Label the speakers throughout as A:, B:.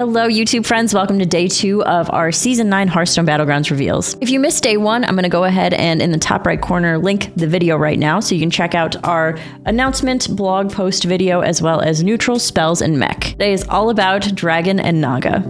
A: Hello YouTube friends, welcome to day 2 of our Season 9 Hearthstone Battlegrounds reveals. If you missed day 1, I'm going to go ahead and in the top right corner link the video right now so you can check out our announcement blog post video as well as neutral, spells, and mech. Today is all about Dragon and Naga.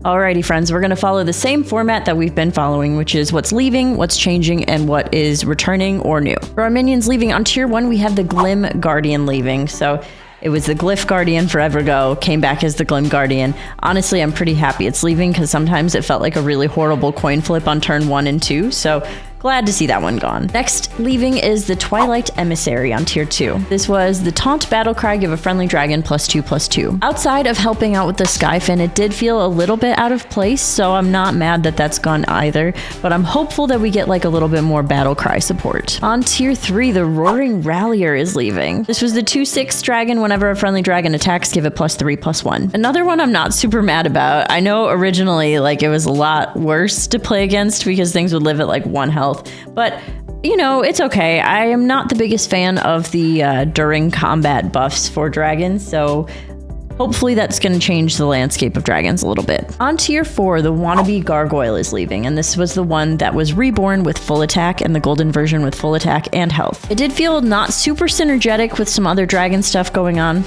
A: Alrighty friends, we're going to follow the same format that we've been following, which is what's leaving, what's changing, and what is returning or new. For our minions leaving on tier 1, we have the Glim Guardian leaving. So it was the Glyph Guardian forever ago, came back as the Glim Guardian. Honestly, I'm pretty happy it's leaving because sometimes it felt like a really horrible coin flip on turn 1 and 2. So glad to see that one gone. Next, leaving is the Twilight Emissary on tier 2. This was the taunt battle cry, give a friendly dragon +2/+2. Outside of helping out with the Skyfin, it did feel a little bit out of place, so I'm not mad that that's gone either, but I'm hopeful that we get like a little bit more battle cry support. On tier 3, the Roaring Rallier is leaving. This was the 2/6 dragon. Whenever a friendly dragon attacks, give it +3/+1. Another one I'm not super mad about. I know originally like it was a lot worse to play against because things would live at like 1 health. But, you know, it's okay. I am not the biggest fan of the during combat buffs for dragons, so hopefully that's going to change the landscape of dragons a little bit. On tier 4, the Wannabe Gargoyle is leaving, and this was the one that was reborn with full attack and the golden version with full attack and health. It did feel not super synergetic with some other dragon stuff going on.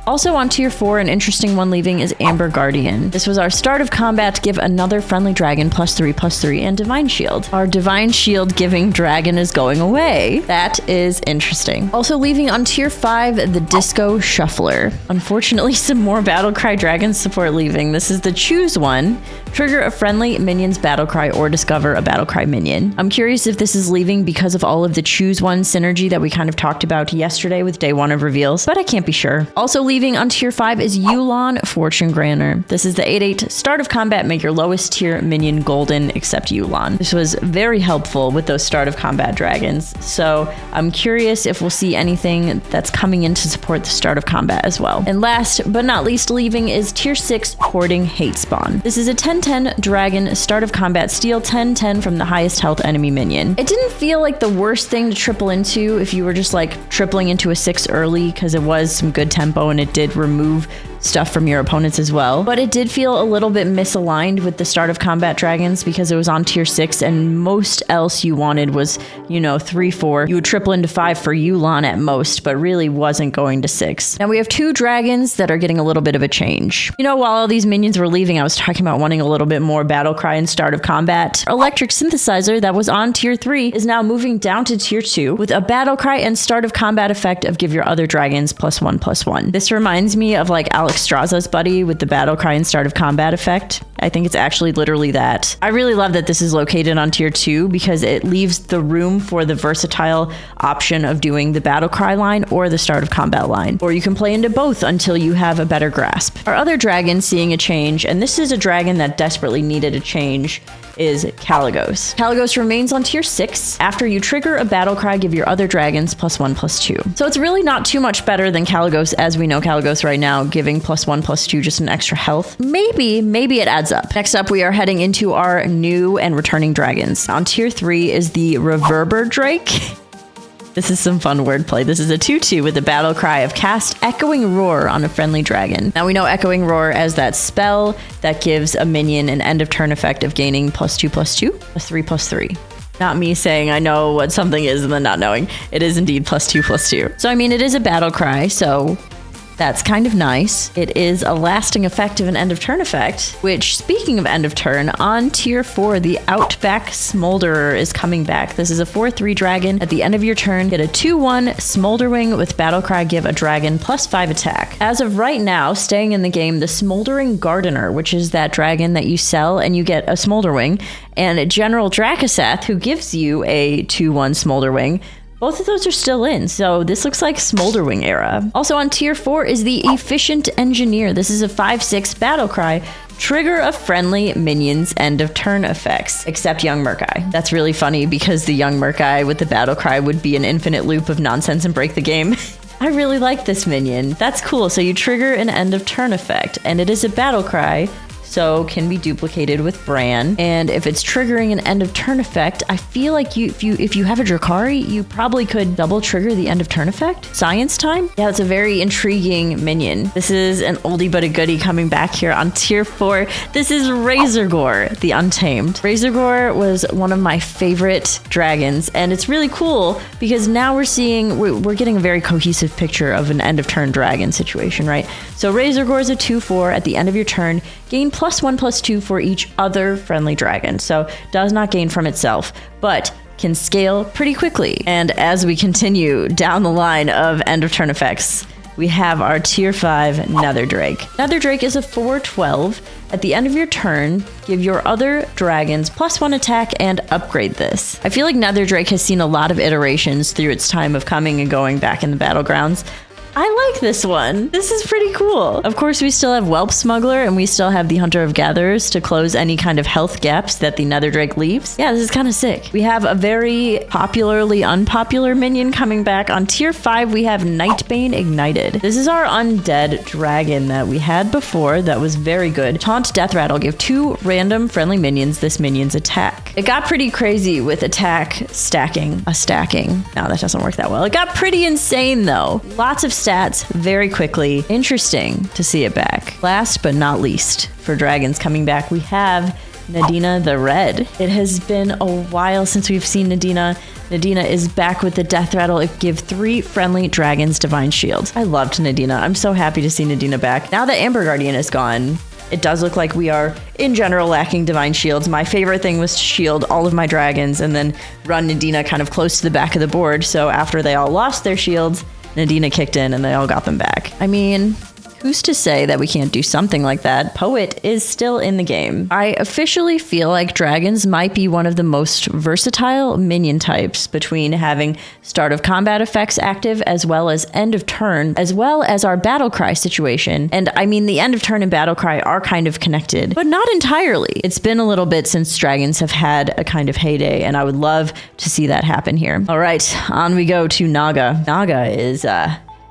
A: Also on tier 4, an interesting one leaving is Amber Guardian. This was our start of combat, give another friendly dragon +3/+3 and Divine Shield. Our Divine Shield giving dragon is going away. That is interesting. Also leaving on tier 5, the Disco Shuffler. Unfortunately, some more Battlecry dragon support leaving. This is the Choose one. Trigger a friendly minion's Battlecry or discover a Battlecry minion. I'm curious if this is leaving because of all of the Choose one synergy that we kind of talked about yesterday with day 1 of reveals, but I can't be sure. Also leaving on tier 5 is Yulon Fortune Granter. This is the 8/8 start of combat, make your lowest tier minion golden except Yulon. This was very helpful with those start of combat dragons, so I'm curious if we'll see anything that's coming in to support the start of combat as well. And last but not least leaving is tier 6 Hoarding Hate Spawn. This is a 10/10 dragon start of combat, steal 10/10 from the highest health enemy minion. It didn't feel like the worst thing to triple into if you were just like tripling into a 6 early because it was some good tempo and it did remove stuff from your opponents as well. But it did feel a little bit misaligned with the start of combat dragons because it was on tier 6 and most else you wanted was, you know, 3/4. You would triple into 5 for Yulon at most, but really wasn't going to 6. Now we have 2 dragons that are getting a little bit of a change. You know, while all these minions were leaving, I was talking about wanting a little bit more battle cry and start of combat. Electric Synthesizer that was on tier 3 is now moving down to tier 2 with a battle cry and start of combat effect of give your other dragons +1/+1. This reminds me of like Alex Straza's buddy with the battle cry and start of combat effect. I think it's actually literally that. I really love that this is located on tier 2 because it leaves the room for the versatile option of doing the battle cry line or the start of combat line. Or you can play into both until you have a better grasp. Our other dragon seeing a change, and this is a dragon that desperately needed a change, is Kaligos. Kaligos remains on tier 6. After you trigger a battle cry, give your other dragons +1/+2. So it's really not too much better than Kaligos as we know Kaligos right now, giving +1/+2, just an extra health. Maybe it adds up. Next up, we are heading into our new and returning dragons. On tier 3 is the Reverber Drake. This is some fun wordplay. This is a 2/2 with a battle cry of cast Echoing Roar on a friendly dragon. Now we know Echoing Roar as that spell that gives a minion an end of turn effect of gaining +2/+2, +3/+3. Not me saying I know what something is and then not knowing. It is indeed +2/+2. So I mean, it is a battle cry, so that's kind of nice. It is a lasting effect of an end of turn effect, which speaking of end of turn, on tier 4, the Outback Smolderer is coming back. This is a 4/3 dragon. At the end of your turn, get a 2/1 Smolderwing with battle cry, give a dragon +5 attack. As of right now, staying in the game, the Smoldering Gardener, which is that dragon that you sell and you get a Smolderwing, and General Dracasath, who gives you a 2/1 Smolderwing. Both of those are still in, so this looks like Smolderwing era. Also on tier 4 is the Efficient Engineer. This is a 5/6 battle cry. Trigger a friendly minion's end of turn effects, except Young Murkai. That's really funny because the Young Murkai with the battle cry would be an infinite loop of nonsense and break the game. I really like this minion. That's cool. So you trigger an end of turn effect, and it is a battle cry. so can be duplicated with Bran. And if it's triggering an end of turn effect, I feel like if you have a Drakari, you probably could double trigger the end of turn effect. Science time? Yeah, it's a very intriguing minion. This is an oldie but a goodie coming back here on tier 4. This is Razorgore, the Untamed. Razorgore was one of my favorite dragons, and it's really cool because now we're getting a very cohesive picture of an end of turn dragon situation, right? So Razorgore is a 2/4 at the end of your turn. Gain +1/+2 for each other friendly dragon. So does not gain from itself, but can scale pretty quickly. And as we continue down the line of end of turn effects, we have our tier 5 Nether Drake. Nether Drake is a 4/12. At the end of your turn, give your other dragons +1 attack and upgrade this. I feel like Nether Drake has seen a lot of iterations through its time of coming and going back in the Battlegrounds. I like this one. This is pretty cool. Of course, we still have Whelp Smuggler and we still have the Hunter of Gatherers to close any kind of health gaps that the Nether Drake leaves. Yeah, this is kind of sick. We have a very popularly unpopular minion coming back. On tier 5, we have Nightbane Ignited. This is our undead dragon that we had before that was very good. Taunt Death Rattle. Give 2 random friendly minions this minion's attack. It got pretty crazy with attack stacking. No, that doesn't work that well. It got pretty insane though. Lots of stats very quickly. Interesting to see it back. Last but not least, for dragons coming back, we have Nadina the Red. It has been a while since we've seen Nadina. Nadina is back with the Death Rattle. It give 3 friendly dragons Divine Shields. I loved Nadina. I'm so happy to see Nadina back. Now that Amber Guardian is gone, it does look like we are, in general, lacking Divine Shields. My favorite thing was to shield all of my dragons and then run Nadina kind of close to the back of the board. So after they all lost their shields, Nadina kicked in and they all got them back. I mean, who's to say that we can't do something like that? Poet is still in the game. I officially feel like dragons might be one of the most versatile minion types between having start of combat effects active as well as end of turn, as well as our battle cry situation. And I mean, the end of turn and battle cry are kind of connected, but not entirely. It's been a little bit since dragons have had a kind of heyday, and I would love to see that happen here. All right, on we go to Naga. Naga is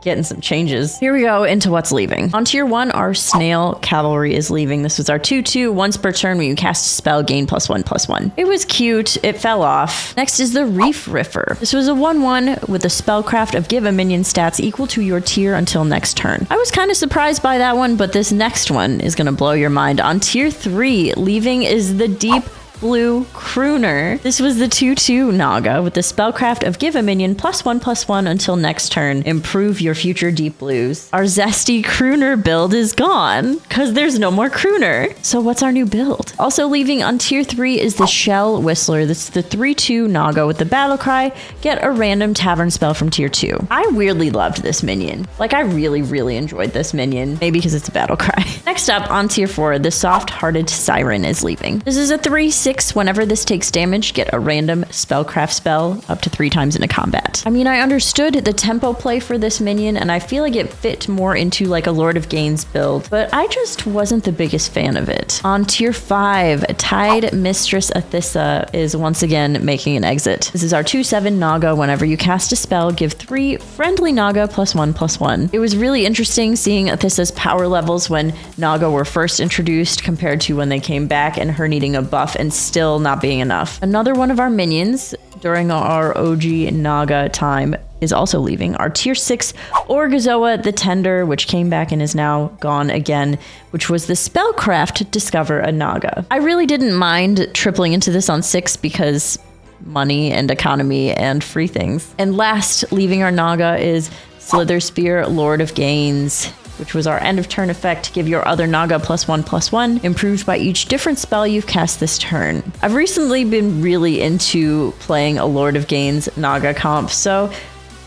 A: getting some changes. Here we go into what's leaving. On tier 1, our Snail Cavalry is leaving. This was our 2/2. Once per turn, when you cast a spell, gain +1/+1. It was cute. It fell off. Next is the Reef Riffer. This was a 1/1 with a spellcraft of give a minion stats equal to your tier until next turn. I was kind of surprised by that one, but this next one is going to blow your mind. On tier 3, leaving is the Deep Blue Crooner. This was the 2/2 Naga with the spellcraft of give a minion +1/+1 until next turn. Improve your future deep blues. Our zesty Crooner build is gone because there's no more Crooner. So what's our new build? Also leaving on tier 3 is the Shell Whistler. This is the 3/2 Naga with the battle cry. Get a random tavern spell from tier 2. I weirdly loved this minion. Like, I really enjoyed this minion. Maybe because it's a battle cry. Next up on tier 4, the Soft-Hearted Siren is leaving. This is a 3/6. Whenever this takes damage, get a random spellcraft spell up to 3 times in a combat. I mean, I understood the tempo play for this minion, and I feel like it fit more into like a Lord of Gains build, but I just wasn't the biggest fan of it. On tier 5, Tide Mistress Athissa is once again making an exit. This is our 2/7 Naga. Whenever you cast a spell, give 3 friendly Naga +1/+1. It was really interesting seeing Athissa's power levels when Naga were first introduced compared to when they came back, and her needing a buff and still not being enough. Another one of our minions during our OG Naga time is also leaving. Our tier 6 Orgazoa the Tender, which came back and is now gone again, which was the spellcraft Discover a Naga. I really didn't mind tripling into this on 6 because money and economy and free things. And last, leaving our Naga is Slither Spear Lord of Gains, which was our end of turn effect. Give your other Naga +1/+1, improved by each different spell you've cast this turn. I've recently been really into playing a Lord of Gains Naga comp, so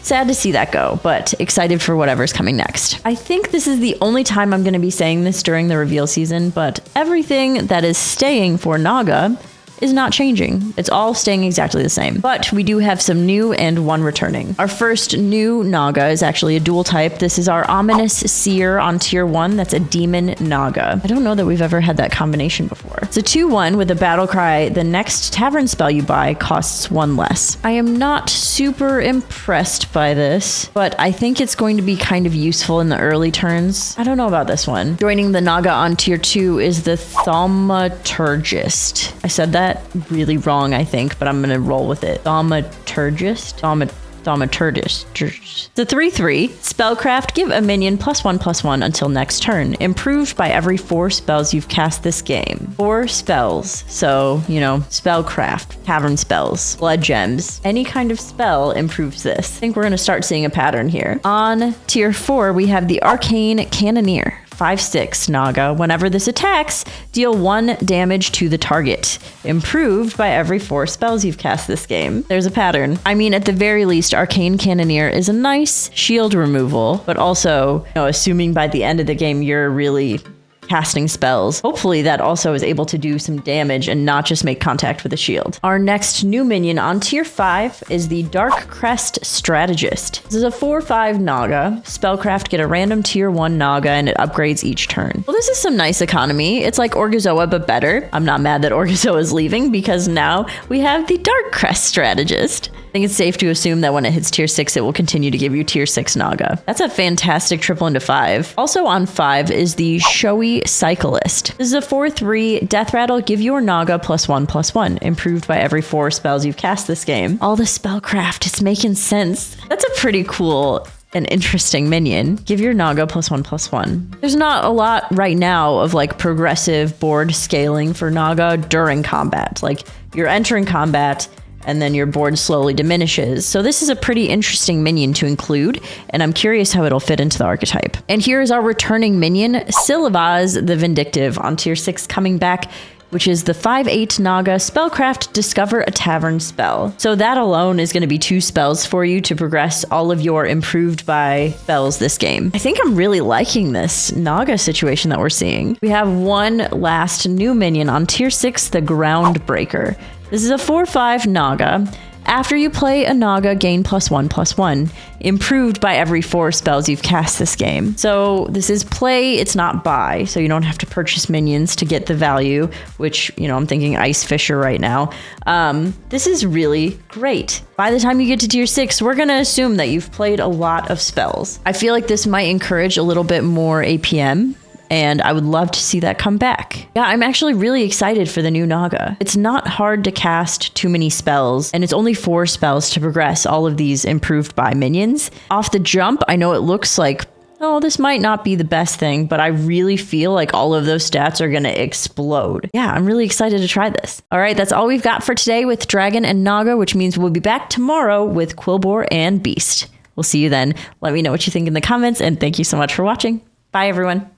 A: sad to see that go, but excited for whatever's coming next. I think this is the only time I'm going to be saying this during the reveal season, but everything that is staying for Naga is not changing. It's all staying exactly the same. But we do have some new and one returning. Our first new Naga is actually a dual type. This is our Ominous Seer on tier 1. That's a Demon Naga. I don't know that we've ever had that combination before. It's a 2/1 with a battle cry. The next tavern spell you buy costs 1 less. I am not super impressed by this, but I think it's going to be kind of useful in the early turns. I don't know about this one. Joining the Naga on tier 2 is the Thaumaturgist. I said that really wrong, I think, but I'm gonna roll with it. Thaumaturgist? Thaumaturgist. The 3/3 spellcraft. Give a minion +1/+1 until next turn. Improved by every 4 spells you've cast this game. 4 spells. So, you know, spellcraft, tavern spells, blood gems, any kind of spell improves this. I think we're gonna start seeing a pattern here. On tier 4, we have the Arcane Cannoneer. 5/6 Naga. Whenever this attacks, deal 1 damage to the target. Improved by every 4 spells you've cast this game. There's a pattern. I mean, at the very least, Arcane Cannoneer is a nice shield removal, but also, you know, assuming by the end of the game you're really casting spells. Hopefully that also is able to do some damage and not just make contact with a shield. Our next new minion on tier 5 is the Dark Crest Strategist. This is a 4/5 Naga. Spellcraft, get a random tier 1 Naga and it upgrades each turn. Well, this is some nice economy. It's like Orgazoa, but better. I'm not mad that Orgazoa is leaving because now we have the Dark Crest Strategist. I think it's safe to assume that when it hits tier 6, it will continue to give you tier 6 Naga. That's a fantastic triple into 5. Also on 5 is the Showy Cyclist. This is a 4/3 Death Rattle. Give your Naga +1/+1. Improved by every 4 spells you've cast this game. All the spellcraft, it's making sense. That's a pretty cool an interesting minion. Give your Naga +1/+1. There's not a lot right now of like progressive board scaling for Naga during combat. Like you're entering combat and then your board slowly diminishes. So this is a pretty interesting minion to include, and I'm curious how it'll fit into the archetype. And here is our returning minion, Silivaz the Vindictive, on tier 6 coming back, which is the 5/8 Naga. Spellcraft, discover a tavern spell. So that alone is going to be 2 spells for you to progress all of your improved by spells this game. I think I'm really liking this Naga situation that we're seeing. We have one last new minion on tier 6, the Groundbreaker. This is a 4/5 Naga. After you play a Naga, gain +1/+1. Improved by every 4 spells you've cast this game. So this is play, it's not buy. So you don't have to purchase minions to get the value, which, you know, I'm thinking Ice Fisher right now. This is really great. By the time you get to tier 6, we're going to assume that you've played a lot of spells. I feel like this might encourage a little bit more APM. And I would love to see that come back. Yeah, I'm actually really excited for the new Naga. It's not hard to cast too many spells, and it's only 4 spells to progress all of these improved by minions. Off the jump, I know it looks like, oh, this might not be the best thing, but I really feel like all of those stats are gonna explode. Yeah, I'm really excited to try this. All right, that's all we've got for today with Dragon and Naga, which means we'll be back tomorrow with Quillbore and Beast. We'll see you then. Let me know what you think in the comments, and thank you so much for watching. Bye, everyone.